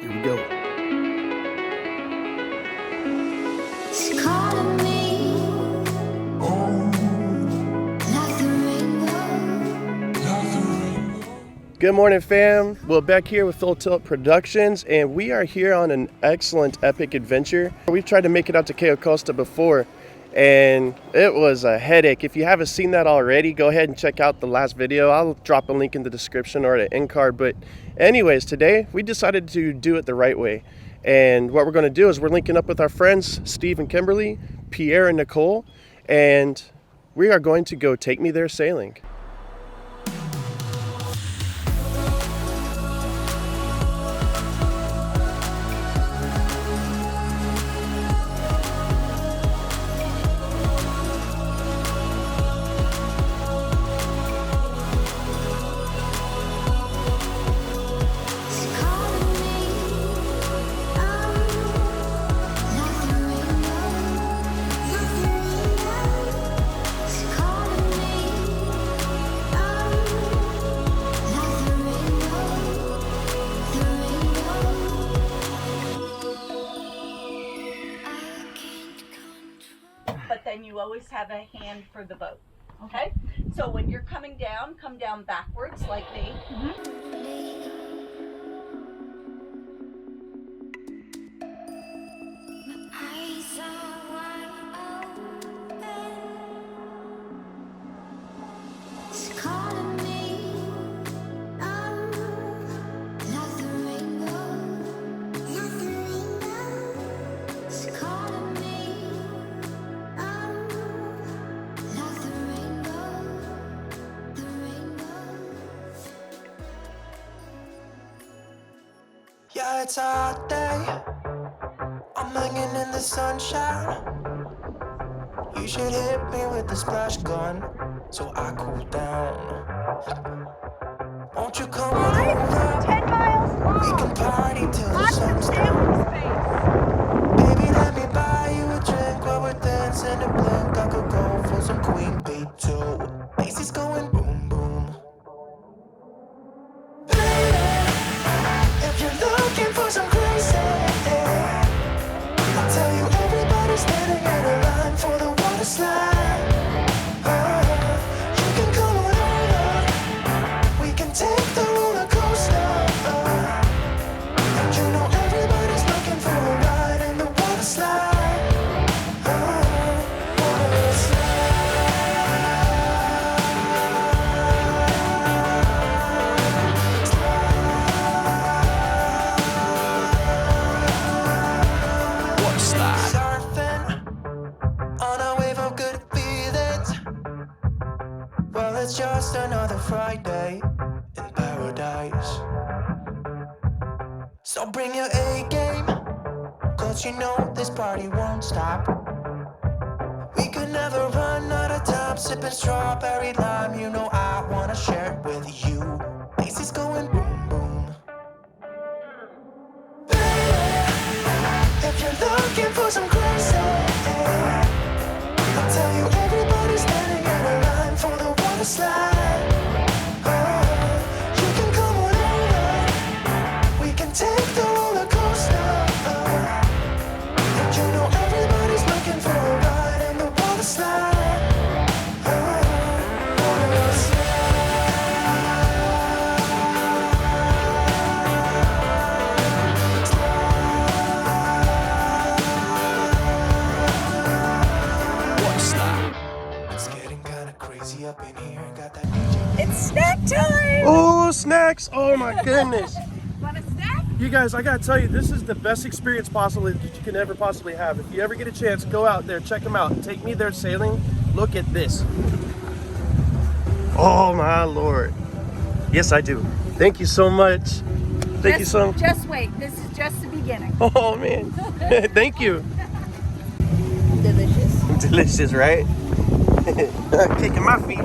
Here we go. Good morning, fam. Will Beck here with Full Tilt Productions, and we are here on an excellent epic adventure. We've tried to make it out to Cayo Costa before, and it was a headache. If you haven't seen that already, go ahead and check out the last video. I'll drop a link in the description or the end card. But anyways, today we decided to do it the right way. And what we're going to do is we're linking up with our friends, Steve and Kimberly, Pierre and Nicole, and we are going to go take me there sailing. You always have a hand for the boat. Okay? So when you're coming down, come down backwards like me. Yeah, it's a hot day. I'm hanging in the sunshine. You should hit me with the splash gun so I cool down. Won't you come on over? 10 miles long. We can party till the sun's down. Baby, let me buy you a drink while we're dancing a blink. I could go for some Queen Bee too. Bass is going boom boom. If you're looking for some crazy, I'll tell you everybody's standing in a line for the water slide. You can come on over, we can take the roller coaster. And you know everybody's looking for a ride in the water slide. Water slide. It's just another Friday in paradise. So bring your A game, cause you know this party won't stop. We could never run out of time, sipping strawberry lime. You know I wanna share it with you. Bass is going boom boom. Baby, if you're looking for some crazy, I'll tell you everybody's standing in a line for the water slide. You can come on over, we can take the roller coaster. And you know everybody's looking for a ride in the water slide. Water slide. It's getting kind of crazy up in here. Got that DJ. It's snack time! Oh, snacks! Oh my goodness! Want a snack? You guys, I gotta tell you, this is the best experience possible that you can ever possibly have. If you ever get a chance, go out there, check them out. Take me there sailing. Look at this. Oh my Lord. Yes, I do. Thank you so much. Thank you so much. Just wait. This is just the beginning. Oh man. Thank you. Delicious. Delicious, right? Kicking my feet.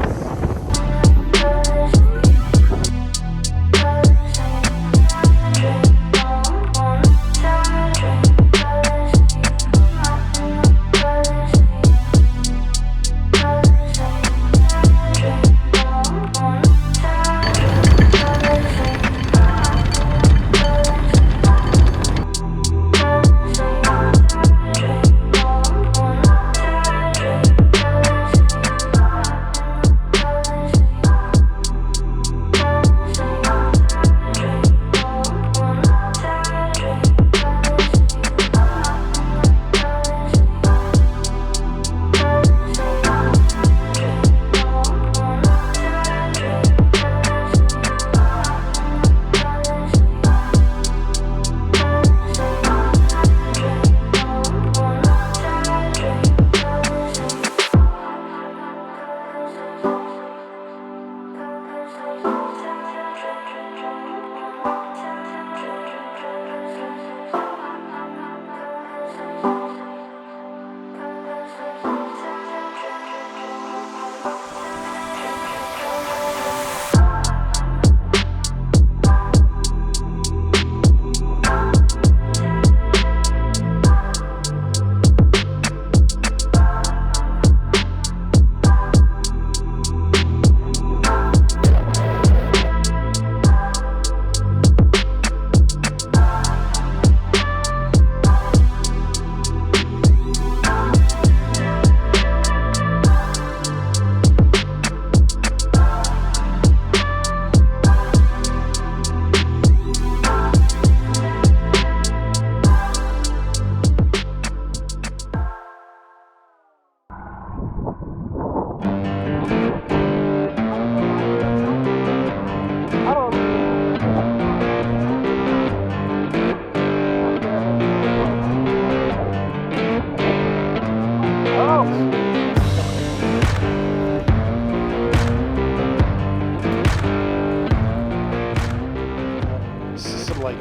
some like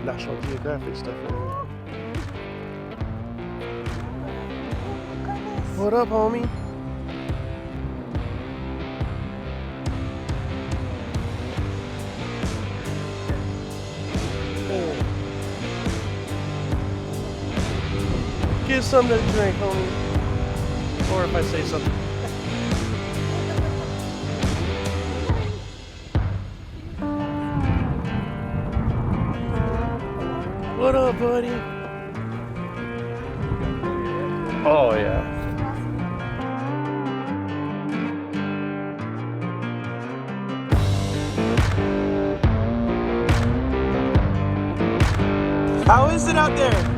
National Geographic stuff in there. What up, homie? Get something to drink, homie. Or if I say something. What up, buddy? Oh, yeah. How is it out there?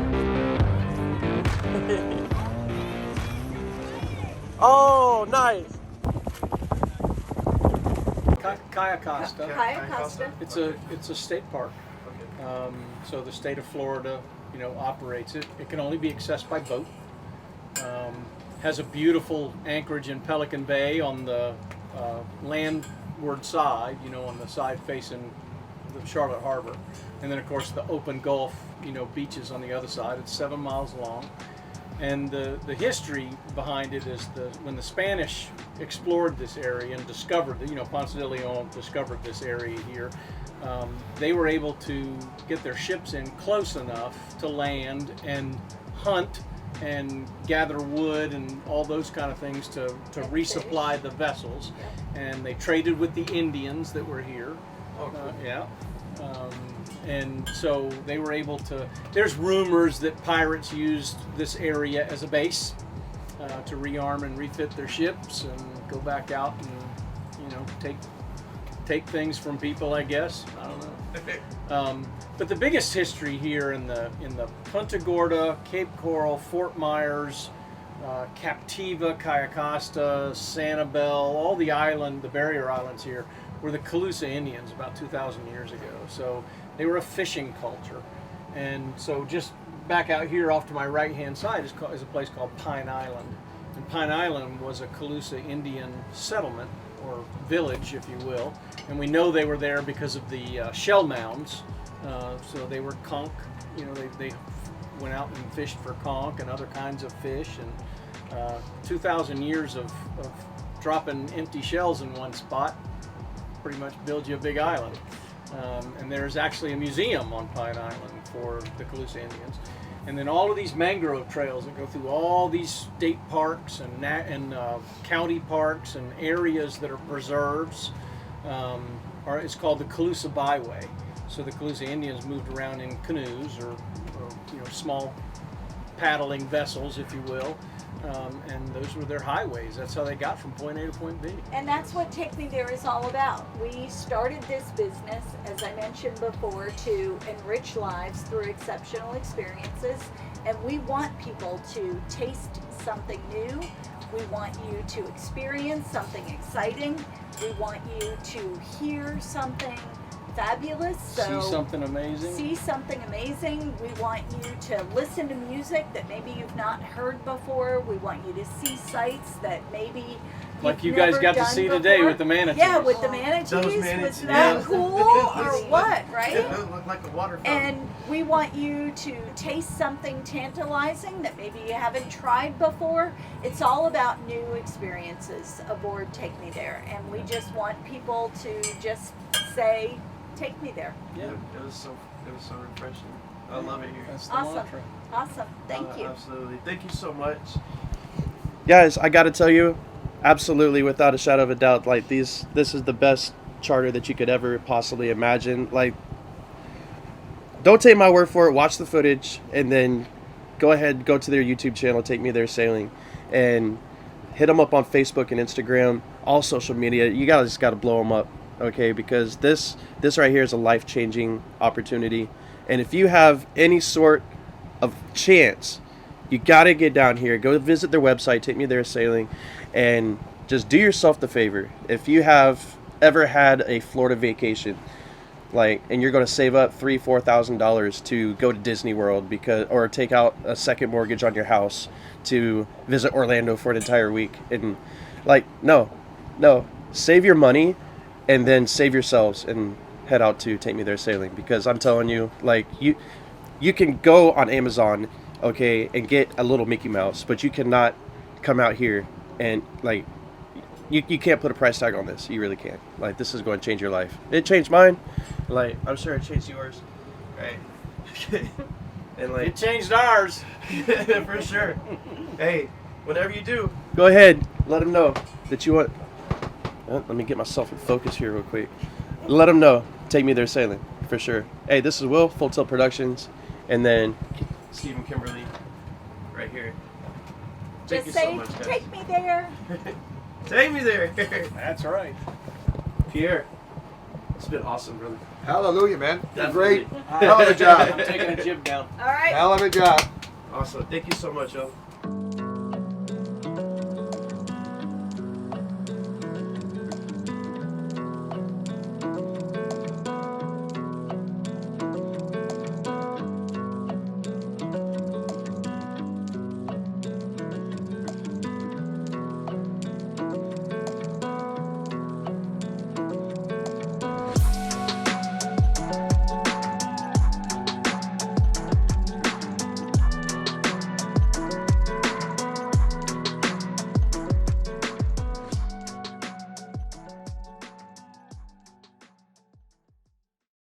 Oh, nice. Cayo Costa. Cayo Costa. It's a state park. So the state of Florida, operates it. It can only be accessed by boat. Has a beautiful anchorage in Pelican Bay on the landward side, on the side facing the Charlotte Harbor, and then of course the open Gulf, beaches on the other side. It's 7 miles long. And the history behind it is when the Spanish explored this area and discovered, Ponce de Leon discovered this area here, they were able to get their ships in close enough to land and hunt and gather wood and all those kind of things to resupply the vessels. And they traded with the Indians that were here. And so they were able to, there's rumors that pirates used this area as a base to rearm and refit their ships and go back out and, take things from people, I guess. I don't know. But the biggest history here in the Punta Gorda, Cape Coral, Fort Myers, Captiva, Cayo Costa, Sanibel, all the barrier islands here were the Calusa Indians about 2,000 years ago. So they were a fishing culture. And so just back out here off to my right-hand side is a place called Pine Island. And Pine Island was a Calusa Indian settlement, or village, if you will. And we know they were there because of the shell mounds. So they were conch, they went out and fished for conch and other kinds of fish. And 2,000 years of dropping empty shells in one spot pretty much builds you a big island. And there's actually a museum on Pine Island for the Calusa Indians. And then all of these mangrove trails that go through all these state parks and county parks and areas that are preserves it's called the Calusa Byway. So the Calusa Indians moved around in canoes or small paddling vessels, if you will. And those were their highways. That's how they got from point A to point B. And that's what Take Me There is all about. We started this business, as I mentioned before, to enrich lives through exceptional experiences. And we want people to taste something new. We want you to experience something exciting. We want you to hear something fabulous. So see something amazing. See something amazing. We want you to listen to music that maybe you've not heard before. We want you to see sights that maybe like you guys got to see today with the manatees. Yeah, with the manatees. Was that cool or what, right? It looked like a water fountain. And we want you to taste something tantalizing that maybe you haven't tried before. It's all about new experiences aboard Take Me There. And we just want people to just say, take me there. Yeah, it was so refreshing. I love it here. That's the Awesome. mantra. Awesome. Thank you. Absolutely. Thank you so much. Guys, I got to tell you, absolutely, without a shadow of a doubt, like this is the best charter that you could ever possibly imagine. Like, don't take my word for it. Watch the footage and then go ahead, go to their YouTube channel, Take Me There Sailing, and hit them up on Facebook and Instagram, all social media. You guys got to blow them up. Okay, because this right here is a life-changing opportunity, and if you have any sort of chance, you got to get down here. Go visit their website, Take Me There Sailing, and just do yourself the favor. If you have ever had a Florida vacation, and you're going to save up $3,000-$4,000 to go to Disney World or take out a second mortgage on your house to visit Orlando for an entire week, and no, save your money. And then save yourselves and head out to Take Me There Sailing, because I'm telling you, like, you can go on Amazon, okay, and get a little Mickey Mouse, but you cannot come out here and, like, you can't put a price tag on this. You really can't. Like, this is going to change your life. It changed mine. Like, I'm sure it changed yours. Right. And like, It changed ours. for sure. Hey, whatever you do, go ahead. Let them know that you want. Let me get myself in focus here real quick. Let them know. Take Me There Sailing, for sure. Hey, this is Will, Full Tilt Productions, and then Stephen Kimberly, right here. Thank Just you say, so much, guys. take me there. Take me there. That's right. Pierre, it's been awesome, brother. Hallelujah, man. Definitely. Great. Hell of a job. I'm taking a jib down. All right. Hell of a job. Awesome. Thank you so much, yo.